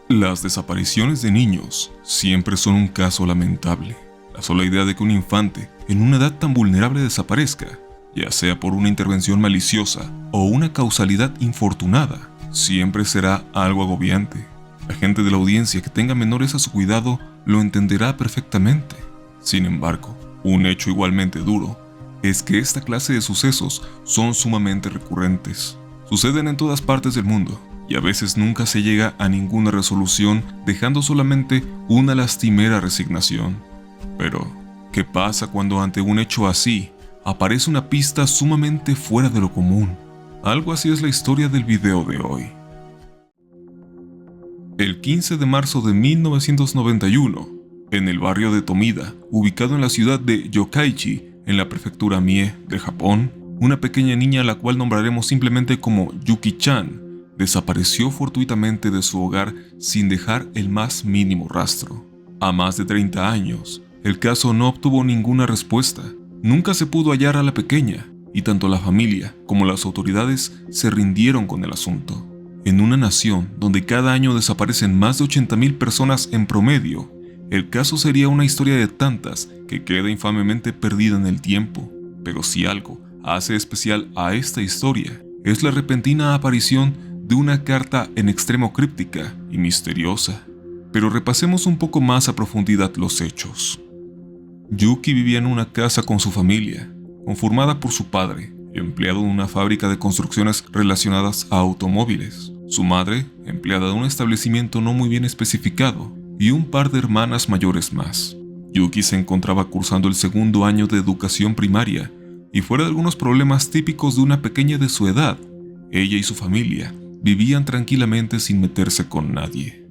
Las desapariciones de niños siempre son un caso lamentable. La sola idea de que un infante en una edad tan vulnerable desaparezca, ya sea por una intervención maliciosa o una causalidad infortunada, siempre será algo agobiante. La gente de la audiencia que tenga menores a su cuidado lo entenderá perfectamente. Sin embargo, un hecho igualmente duro es que esta clase de sucesos son sumamente recurrentes. Suceden en todas partes del mundo y a veces nunca se llega a ninguna resolución, dejando solamente una lastimera resignación. Pero, ¿qué pasa cuando ante un hecho así aparece una pista sumamente fuera de lo común? Algo así es la historia del video de hoy. El 15 de marzo de 1991, en el barrio de Tomida, ubicado en la ciudad de Yokkaichi, en la prefectura Mie de Japón, una pequeña niña a la cual nombraremos simplemente como Yuki-chan, desapareció fortuitamente de su hogar sin dejar el más mínimo rastro. A más de 30 años, el caso no obtuvo ninguna respuesta. Nunca se pudo hallar a la pequeña, y tanto la familia como las autoridades se rindieron con el asunto. En una nación donde cada año desaparecen más de 80,000 personas en promedio, el caso sería una historia de tantas que queda infamemente perdida en el tiempo. Pero si algo hace especial a esta historia, es la repentina aparición de una carta en extremo críptica y misteriosa. Pero repasemos un poco más a profundidad los hechos. Yuki vivía en una casa con su familia, conformada por su padre, empleado en una fábrica de construcciones relacionadas a automóviles, su madre, empleada de un establecimiento no muy bien especificado, y un par de hermanas mayores más. Yuki se encontraba cursando el segundo año de educación primaria, y fuera de algunos problemas típicos de una pequeña de su edad, ella y su familia vivían tranquilamente sin meterse con nadie.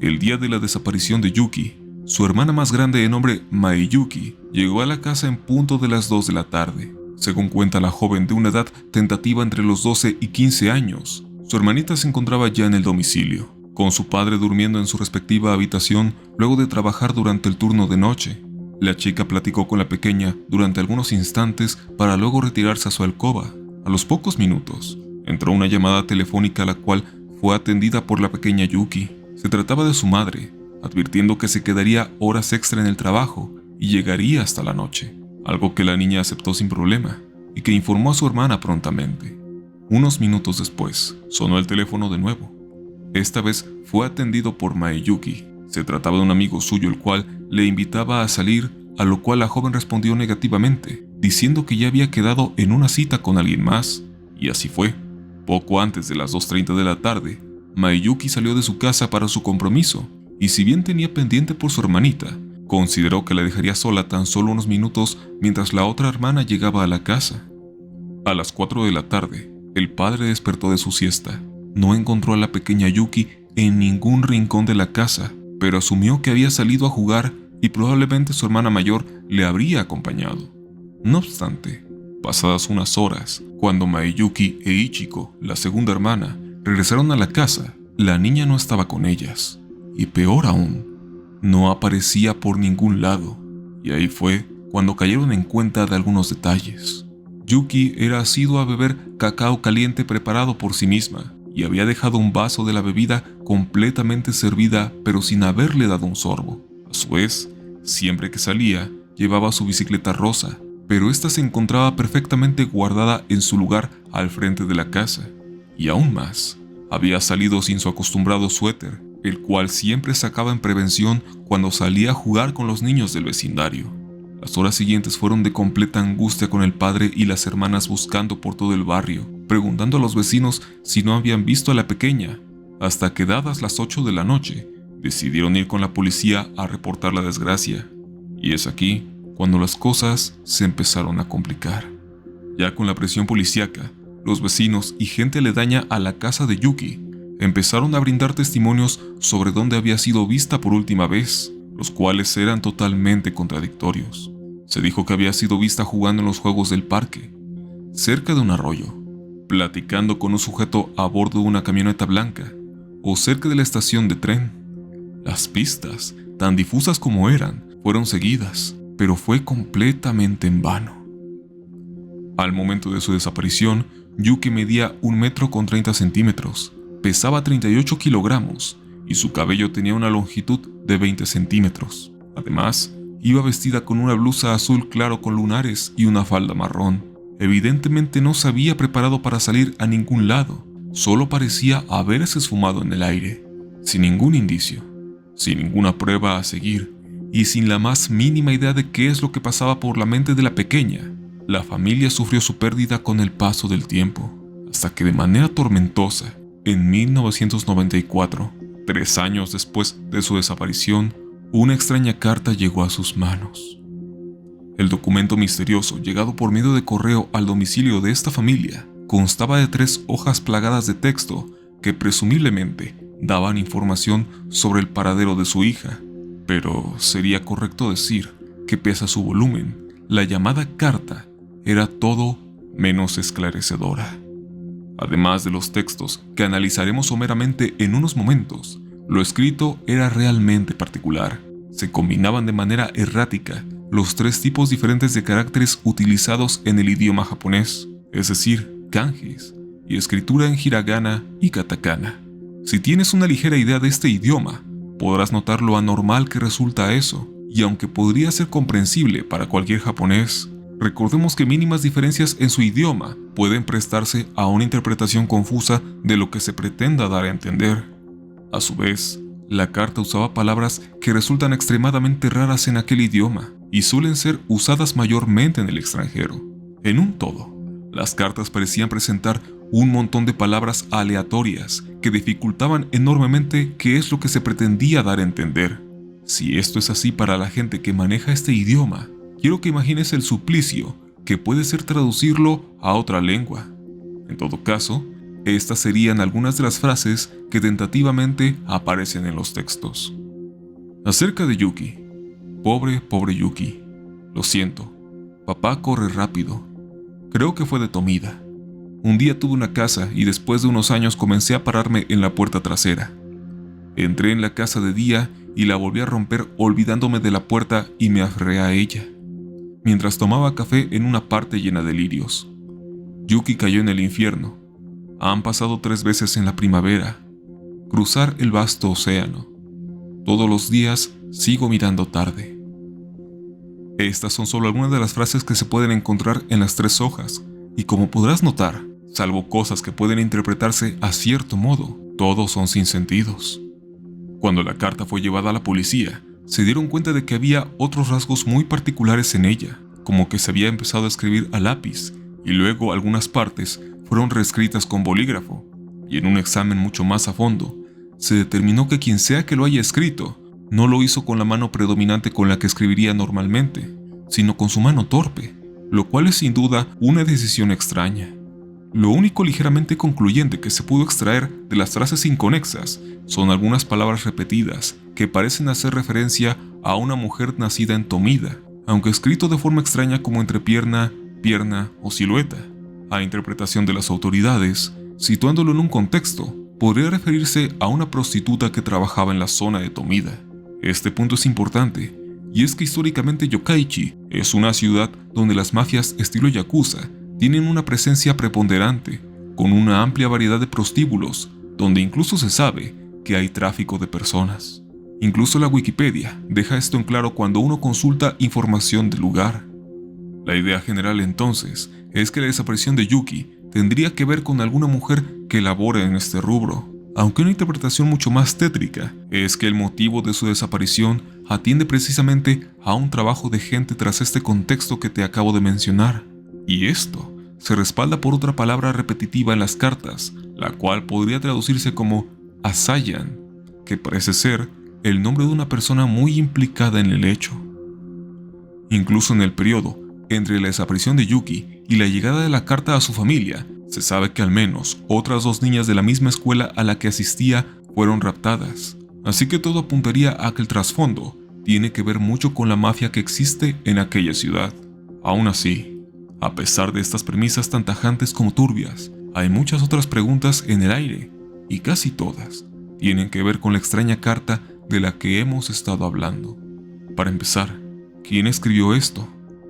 El día de la desaparición de Yuki, su hermana más grande de nombre Maeyuki llegó a la casa en punto de las 2 de la tarde. Según cuenta la joven de una edad tentativa entre los 12 y 15 años, su hermanita se encontraba ya en el domicilio, con su padre durmiendo en su respectiva habitación luego de trabajar durante el turno de noche. La chica platicó con la pequeña durante algunos instantes para luego retirarse a su alcoba. A los pocos minutos, entró una llamada telefónica a la cual fue atendida por la pequeña Yuki. Se trataba de su madre, advirtiendo que se quedaría horas extra en el trabajo y llegaría hasta la noche, algo que la niña aceptó sin problema y que informó a su hermana prontamente. Unos minutos después, sonó el teléfono de nuevo. Esta vez fue atendido por Maeyuki. Se trataba de un amigo suyo el cual le invitaba a salir, a lo cual la joven respondió negativamente, diciendo que ya había quedado en una cita con alguien más, y así fue. Poco antes de las 2:30 de la tarde, Maeyuki salió de su casa para su compromiso, y si bien tenía pendiente por su hermanita, consideró que la dejaría sola tan solo unos minutos mientras la otra hermana llegaba a la casa. A las 4 de la tarde, el padre despertó de su siesta. No encontró a la pequeña Yuki en ningún rincón de la casa, pero asumió que había salido a jugar y probablemente su hermana mayor le habría acompañado. No obstante, pasadas unas horas, cuando Maeyuki e Ichiko, la segunda hermana, regresaron a la casa, la niña no estaba con ellas. Y peor aún, no aparecía por ningún lado. Y ahí fue cuando cayeron en cuenta de algunos detalles. Yuki era asidua a beber cacao caliente preparado por sí misma, y había dejado un vaso de la bebida completamente servida pero sin haberle dado un sorbo. A su vez, siempre que salía, llevaba su bicicleta rosa, pero esta se encontraba perfectamente guardada en su lugar al frente de la casa. Y aún más, había salido sin su acostumbrado suéter, el cual siempre sacaba en prevención cuando salía a jugar con los niños del vecindario. Las horas siguientes fueron de completa angustia con el padre y las hermanas buscando por todo el barrio, preguntando a los vecinos si no habían visto a la pequeña, hasta que dadas las 8 de la noche, decidieron ir con la policía a reportar la desgracia. Y es aquí cuando las cosas se empezaron a complicar. Ya con la presión policíaca, los vecinos y gente aledaña a la casa de Yuki empezaron a brindar testimonios sobre dónde había sido vista por última vez, los cuales eran totalmente contradictorios. Se dijo que había sido vista jugando en los juegos del parque, cerca de un arroyo, platicando con un sujeto a bordo de una camioneta blanca o cerca de la estación de tren. Las pistas, tan difusas como eran, fueron seguidas, pero fue completamente en vano. Al momento de su desaparición, Yuki medía 1,30 m, pesaba 38 kilogramos y su cabello tenía una longitud de 20 centímetros. Además, iba vestida con una blusa azul claro con lunares y una falda marrón. Evidentemente no se había preparado para salir a ningún lado, solo parecía haberse esfumado en el aire, sin ningún indicio, sin ninguna prueba a seguir y sin la más mínima idea de qué es lo que pasaba por la mente de la pequeña. La familia sufrió su pérdida con el paso del tiempo, hasta que de manera tormentosa, en 1994, 3 años después de su desaparición, una extraña carta llegó a sus manos. El documento misterioso, llegado por medio de correo al domicilio de esta familia, constaba de 3 hojas plagadas de texto que presumiblemente daban información sobre el paradero de su hija, pero sería correcto decir que pese a su volumen, la llamada carta era todo menos esclarecedora. Además de los textos que analizaremos someramente en unos momentos, lo escrito era realmente particular. Se combinaban de manera errática los 3 tipos diferentes de caracteres utilizados en el idioma japonés, es decir, kanjis, y escritura en hiragana y katakana. Si tienes una ligera idea de este idioma, podrás notar lo anormal que resulta eso, y aunque podría ser comprensible para cualquier japonés, recordemos que mínimas diferencias en su idioma pueden prestarse a una interpretación confusa de lo que se pretenda dar a entender. A su vez, la carta usaba palabras que resultan extremadamente raras en aquel idioma y suelen ser usadas mayormente en el extranjero. En un todo, las cartas parecían presentar un montón de palabras aleatorias que dificultaban enormemente qué es lo que se pretendía dar a entender. Si esto es así para la gente que maneja este idioma, quiero que imagines el suplicio que puede ser traducirlo a otra lengua. En todo caso, estas serían algunas de las frases que tentativamente aparecen en los textos. Acerca de Yuki. Pobre, pobre Yuki. Lo siento. Papá corre rápido. Creo que fue de Tomida. Un día tuve una casa y después de unos años comencé a pararme en la puerta trasera. Entré en la casa de día y la volví a romper olvidándome de la puerta y me aferré a ella, mientras tomaba café en una parte llena de lirios. Yuki cayó en el infierno. Han pasado 3 veces en la primavera. Cruzar el vasto océano. Todos los días sigo mirando tarde. Estas son solo algunas de las frases que se pueden encontrar en las 3 hojas, y como podrás notar, salvo cosas que pueden interpretarse a cierto modo, todos son sin sentidos. Cuando la carta fue llevada a la policía, se dieron cuenta de que había otros rasgos muy particulares en ella, como que se había empezado a escribir a lápiz, y luego algunas partes fueron reescritas con bolígrafo, y en un examen mucho más a fondo, se determinó que quien sea que lo haya escrito, no lo hizo con la mano predominante con la que escribiría normalmente, sino con su mano torpe, lo cual es sin duda una decisión extraña. Lo único ligeramente concluyente que se pudo extraer de las frases inconexas son algunas palabras repetidas que parecen hacer referencia a una mujer nacida en Tomida, aunque escrito de forma extraña como entre pierna, pierna o silueta. A interpretación de las autoridades, situándolo en un contexto, podría referirse a una prostituta que trabajaba en la zona de Tomida. Este punto es importante, y es que históricamente Yokkaichi es una ciudad donde las mafias estilo yakuza tienen una presencia preponderante, con una amplia variedad de prostíbulos, donde incluso se sabe que hay tráfico de personas. Incluso la Wikipedia deja esto en claro cuando uno consulta información del lugar. La idea general entonces es que la desaparición de Yuki tendría que ver con alguna mujer que labora en este rubro, aunque una interpretación mucho más tétrica es que el motivo de su desaparición atiende precisamente a un trabajo de gente tras este contexto que te acabo de mencionar, y esto se respalda por otra palabra repetitiva en las cartas, la cual podría traducirse como Asayan, que parece ser el nombre de una persona muy implicada en el hecho. Incluso en el periodo entre la desaparición de Yuki y la llegada de la carta a su familia, se sabe que al menos otras 2 niñas de la misma escuela a la que asistía fueron raptadas, así que todo apuntaría a que el trasfondo tiene que ver mucho con la mafia que existe en aquella ciudad. Aún así, a pesar de estas premisas tan tajantes como turbias, hay muchas otras preguntas en el aire, y casi todas tienen que ver con la extraña carta de la que hemos estado hablando. Para empezar, ¿quién escribió esto?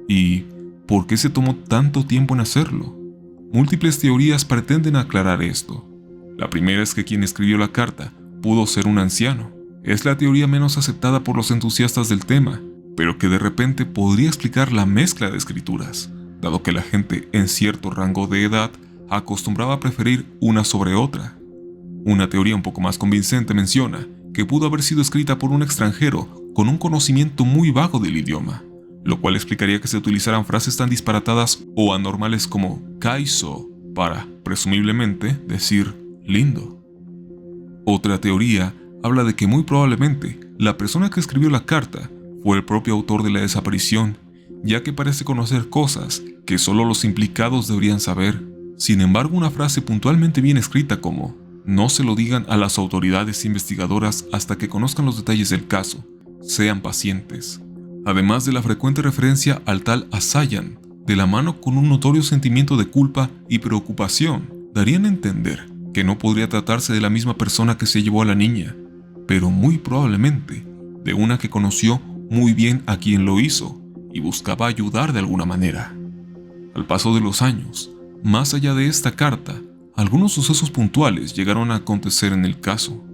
¿Y por qué se tomó tanto tiempo en hacerlo? Múltiples teorías pretenden aclarar esto. La primera es que quien escribió la carta pudo ser un anciano. Es la teoría menos aceptada por los entusiastas del tema, pero que de repente podría explicar la mezcla de escrituras, dado que la gente en cierto rango de edad acostumbraba a preferir una sobre otra. Una teoría un poco más convincente menciona que pudo haber sido escrita por un extranjero con un conocimiento muy vago del idioma, lo cual explicaría que se utilizaran frases tan disparatadas o anormales como kaiso para, presumiblemente, decir lindo. Otra teoría habla de que muy probablemente la persona que escribió la carta fue el propio autor de la desaparición, ya que parece conocer cosas que solo los implicados deberían saber. Sin embargo, una frase puntualmente bien escrita como "no se lo digan a las autoridades investigadoras hasta que conozcan los detalles del caso, sean pacientes", además de la frecuente referencia al tal Asayan, de la mano con un notorio sentimiento de culpa y preocupación, darían a entender que no podría tratarse de la misma persona que se llevó a la niña, pero muy probablemente de una que conoció muy bien a quien lo hizo y buscaba ayudar de alguna manera. Al paso de los años, más allá de esta carta, algunos sucesos puntuales llegaron a acontecer en el caso.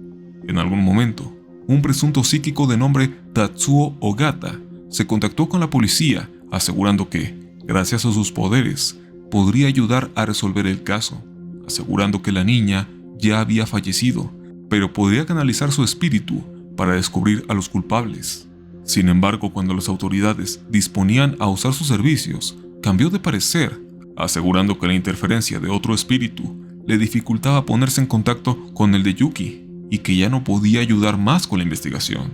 En algún momento, un presunto psíquico de nombre Tatsuo Ogata se contactó con la policía asegurando que, gracias a sus poderes, podría ayudar a resolver el caso, asegurando que la niña ya había fallecido, pero podría canalizar su espíritu para descubrir a los culpables. Sin embargo, cuando las autoridades disponían a usar sus servicios, cambió de parecer, asegurando que la interferencia de otro espíritu le dificultaba ponerse en contacto con el de Yuki y que ya no podía ayudar más con la investigación.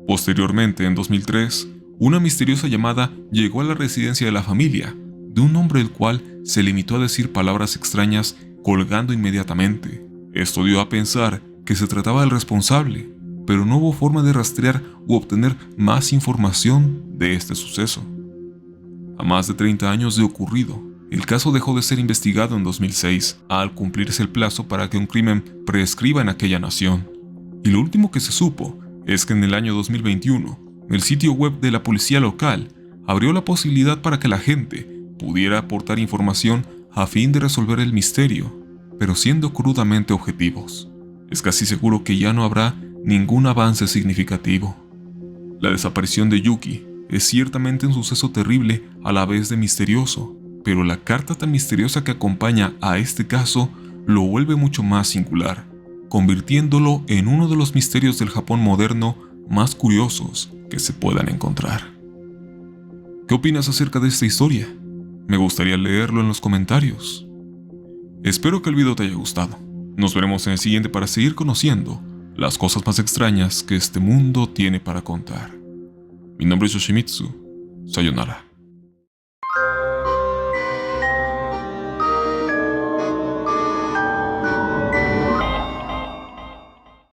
Posteriormente, en 2003, una misteriosa llamada llegó a la residencia de la familia, de un hombre el cual se limitó a decir palabras extrañas colgando inmediatamente. Esto dio a pensar que se trataba del responsable, pero no hubo forma de rastrear u obtener más información de este suceso. A más de 30 años de ocurrido, el caso dejó de ser investigado en 2006, al cumplirse el plazo para que un crimen prescriba en aquella nación. Y lo último que se supo es que en el año 2021, el sitio web de la policía local abrió la posibilidad para que la gente pudiera aportar información a fin de resolver el misterio, pero siendo crudamente objetivos. Es casi seguro que ya no habrá ningún avance significativo. La desaparición de Yuki es ciertamente un suceso terrible a la vez de misterioso, pero la carta tan misteriosa que acompaña a este caso lo vuelve mucho más singular, convirtiéndolo en uno de los misterios del Japón moderno más curiosos que se puedan encontrar. ¿Qué opinas acerca de esta historia? Me gustaría leerlo en los comentarios. Espero que el video te haya gustado. Nos veremos en el siguiente para seguir conociendo las cosas más extrañas que este mundo tiene para contar. Mi nombre es Yoshimitsu. Sayonara.